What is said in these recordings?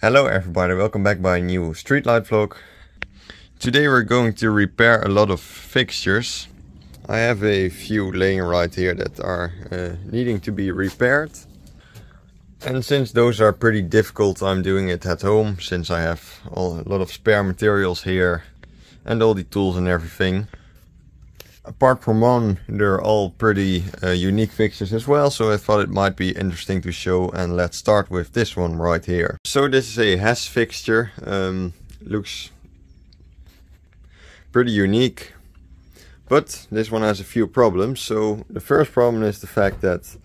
Hello everybody, welcome back by a new Streetlight vlog. Today we're going to repair a lot of fixtures. I have a few laying right here that are needing to be repaired. And since those are pretty difficult, I'm doing it at home, since I have a lot of spare materials here and all the tools and everything. Apart from one, they're all pretty unique fixtures as well, so I thought it might be interesting to show, and let's start with this one right here. So this is a Hess fixture, looks pretty unique, but this one has a few problems. So the first problem is the fact that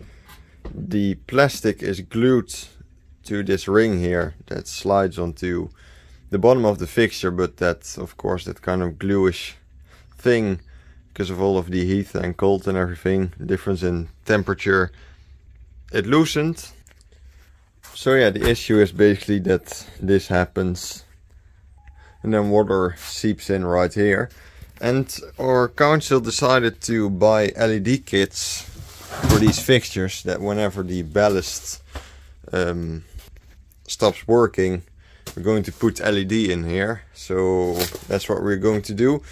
the plastic is glued to this ring here that slides onto the bottom of the fixture, but that, of course, that kind of gluish thing, because of all of the heat and cold and everything, difference in temperature, it loosened. So yeah, the issue is basically that this happens and then water seeps in right here. And our council decided to buy LED kits for these fixtures, that whenever the ballast stops working, we're going to put LED in here. So that's what we're going to do.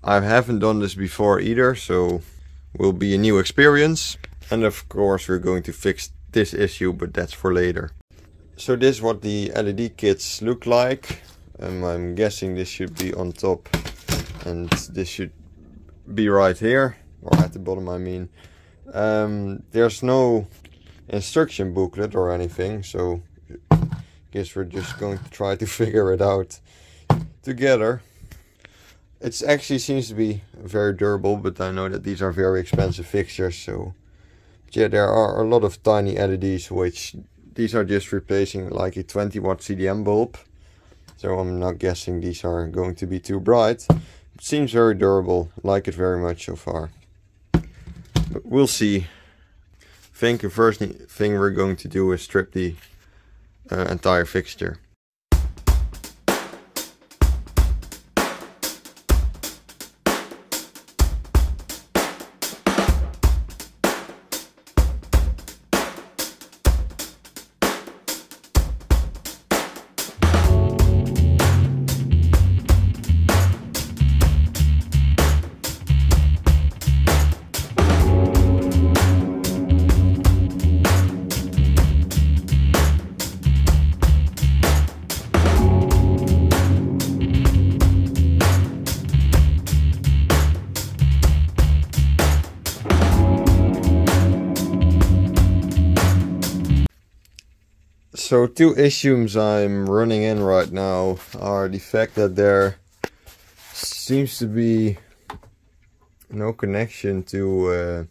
I haven't done this before either, so will be a new experience. And of course we're going to fix this issue, but that's for later. So this is what the LED kits look like. I'm guessing this should be on top and this should be right here, or at the bottom I mean. There's no instruction booklet or anything, so I guess we're just going to try to figure it out together. It actually seems to be very durable, but I know that these are very expensive fixtures, so yeah, there are a lot of tiny LEDs, which these are just replacing like a 20-watt CDM bulb. So I'm not guessing these are going to be too bright. It seems very durable, like it very much so far. But we'll see. I think the first thing we're going to do is strip the entire fixture. So two issues I'm running in right now are the fact that there seems to be no connection to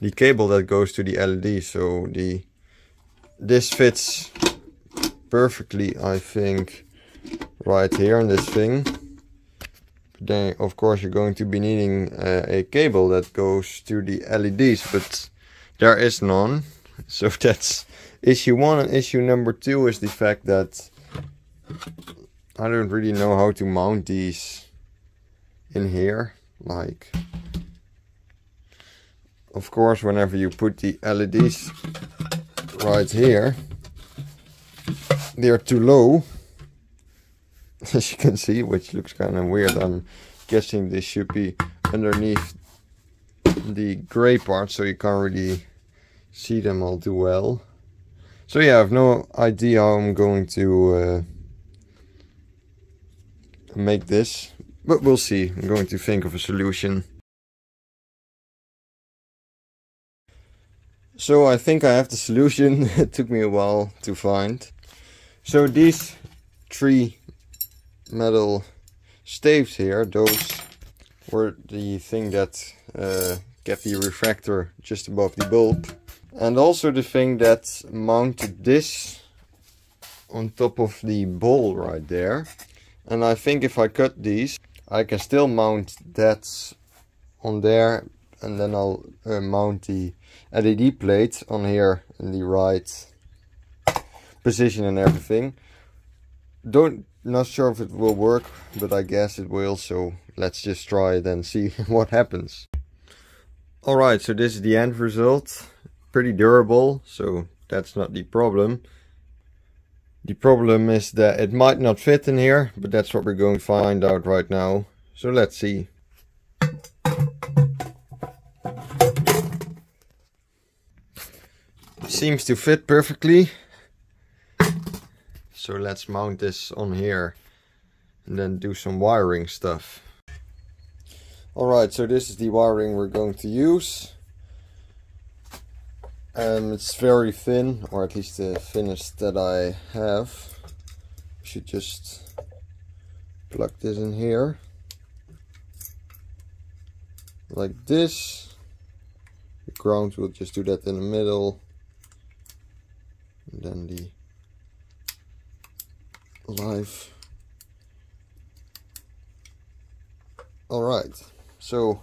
the cable that goes to the LED. So this fits perfectly, I think, right here on this thing. Then of course you're going to be needing a cable that goes to the LEDs, but there is none. So that's issue one. And issue number two is the fact that I don't really know how to mount these in here. Like, of course, whenever you put the LEDs right here, they're too low, as you can see, which looks kind of weird. I'm guessing this should be underneath the gray part, so you can't really see them all too well. So yeah, I have no idea how I'm going to make this, but we'll see. I'm going to think of a solution. So I think I have the solution. It took me a while to find. So these three metal staves here, those were the thing that kept the refractor just above the bulb. And also the thing that mounted this on top of the bowl right there. And I think if I cut these, I can still mount that on there. And then I'll mount the LED plate on here in the right position and everything. Not sure if it will work, but I guess it will. So let's just try it and see what happens. Alright, so this is the end result. Pretty durable, so that's not the problem. The problem is that it might not fit in here, but that's what we're going to find out right now. So let's see. It seems to fit perfectly. So let's mount this on here and then do some wiring stuff. Alright, so this is the wiring we're going to use. It's very thin, or at least the thinnest that I have. Should just plug this in here like this. The ground, will just do that in the middle, and then the live. Alright, so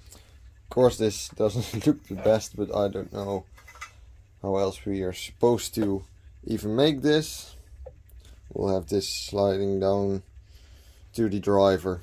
of course this doesn't look the best, but I don't know how else we are supposed to even make this. We'll have this sliding down to the driver.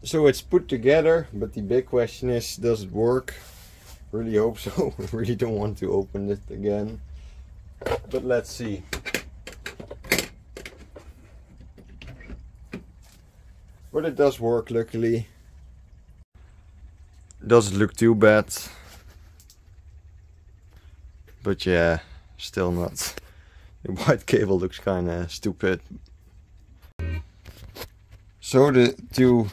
So it's put together, but the big question is, does it work? Really hope so. I really don't want to open it again, but let's see. But it does work, luckily. Doesn't look too bad, but yeah, still not. The white cable looks kinda stupid. So the two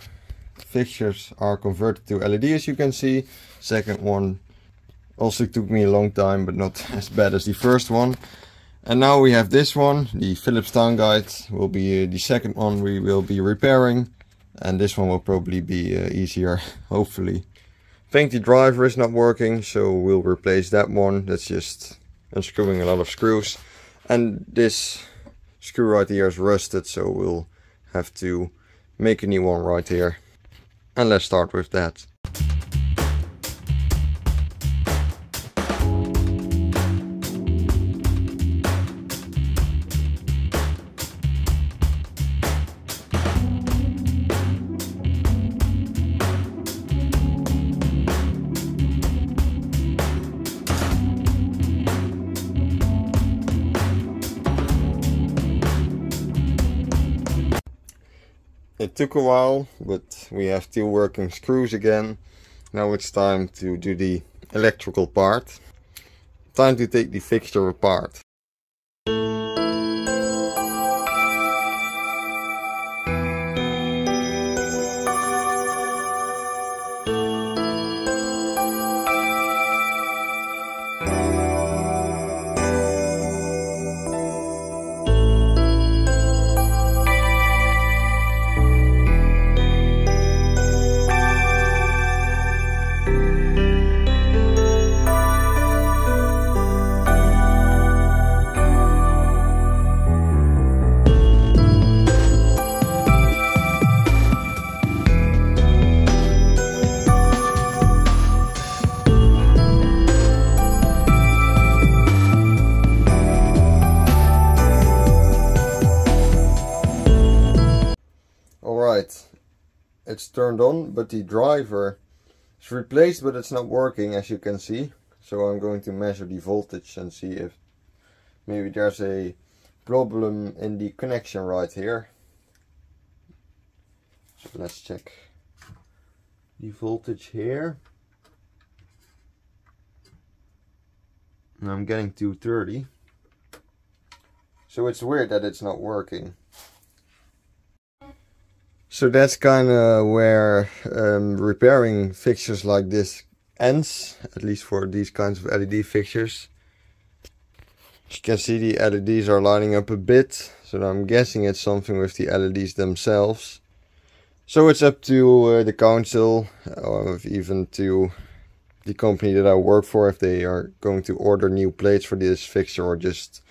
fixtures are converted to LED, as you can see. Second one also took me a long time, but not as bad as the first one. And now we have this one. The Phillips town guide will be the second one we will be repairing, and this one will probably be easier, hopefully. I think the driver is not working, so we'll replace that one. That's just unscrewing a lot of screws, and this screw right here is rusted, so we'll have to make a new one right here. And let's start with that. It took a while, but we have two working screws again. Now it's time to do the electrical part. Time to take the fixture apart. It's turned on, but the driver is replaced, but it's not working, as you can see. So I'm going to measure the voltage and see if maybe there's a problem in the connection right here. So let's check the voltage here. And I'm getting 230. So it's weird that it's not working. So that's kind of where repairing fixtures like this ends, at least for these kinds of LED fixtures. As you can see, the LEDs are lighting up a bit, so I'm guessing it's something with the LEDs themselves. So it's up to the council, or even to the company that I work for, if they are going to order new plates for this fixture or just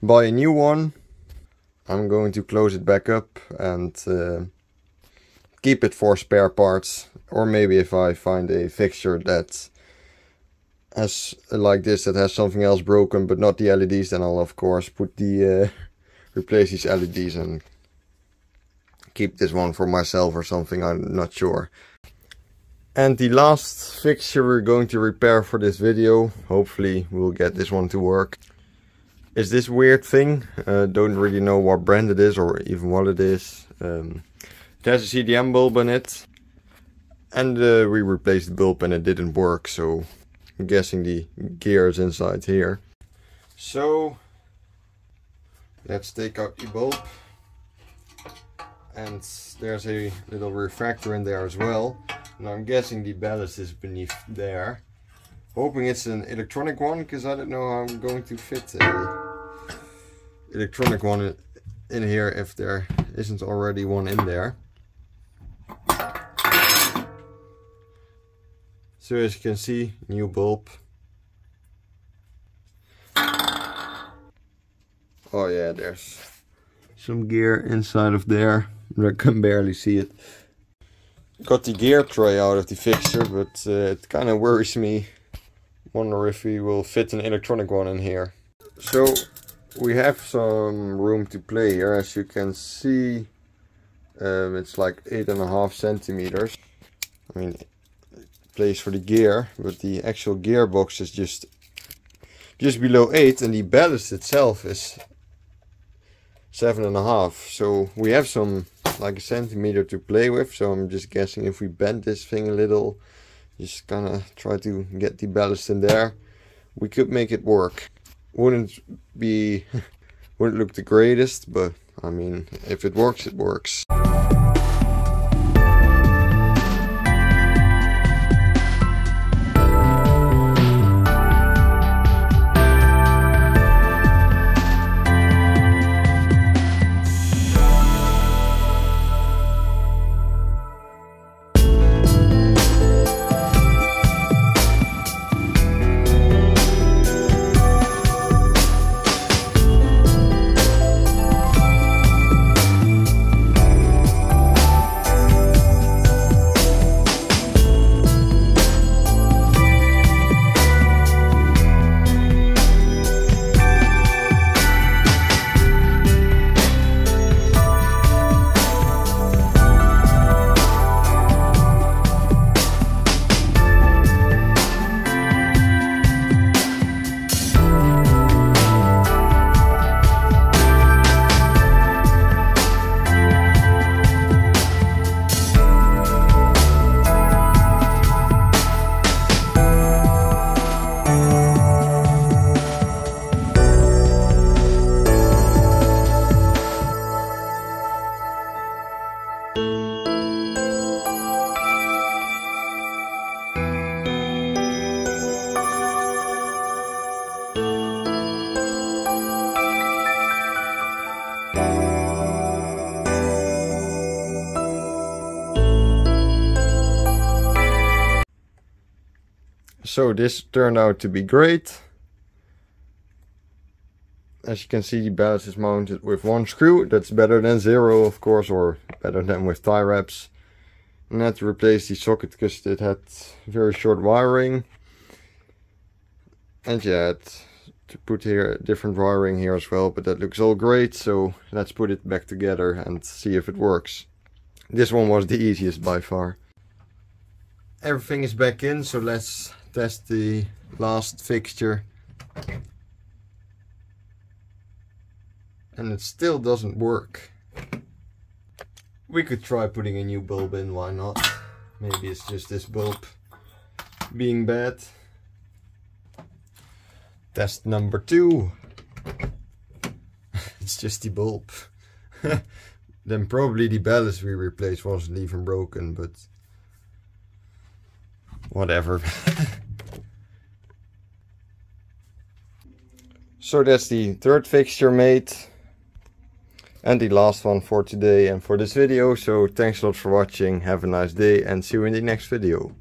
buy a new one. I'm going to close it back up and keep it for spare parts, or maybe if I find a fixture that has like this, that has something else broken but not the LEDs, then I'll of course put the replace these LEDs and keep this one for myself or something, I'm not sure. And the last fixture we're going to repair for this video, hopefully we'll get this one to work, is this weird thing. Don't really know what brand it is or even what it is. It has a CDM bulb in it, and we replaced the bulb and it didn't work, so I'm guessing the gear is inside here. So let's take out the bulb, and there's a little refractor in there as well, and I'm guessing the ballast is beneath there. Hoping it's an electronic one, because I don't know how I'm going to fit a electronic one in here if there isn't already one in there. So as you can see, new bulb. Oh yeah, there's some gear inside of there. I can barely see it. Got the gear tray out of the fixture, but it kind of worries me. Wonder if we will fit an electronic one in here. So we have some room to play here. As you can see, it's like 8.5 centimeters. I mean, place for the gear, but the actual gearbox is just below 8, and the ballast itself is 7.5. So we have some, like a centimeter to play with. So I'm just guessing if we bend this thing a little, just kind of try to get the ballast in there, we could make it work. Wouldn't look the greatest, but I mean, if it works, it works. So this turned out to be great. As you can see, the ballast is mounted with 1 screw. That's better than 0, of course, or better than with tie wraps. And I had to replace the socket because it had very short wiring. And yeah, I had to put here different wiring here as well, but that looks all great. So let's put it back together and see if it works. This one was the easiest by far. Everything is back in, so let's test the last fixture. And it still doesn't work. We could try putting a new bulb in, why not? Maybe it's just this bulb being bad. Test number 2. It's just the bulb. Then probably the ballast we replaced wasn't even broken, but whatever. So that's the third fixture made. And the last one for today and for this video. So thanks a lot for watching. Have a nice day and see you in the next video.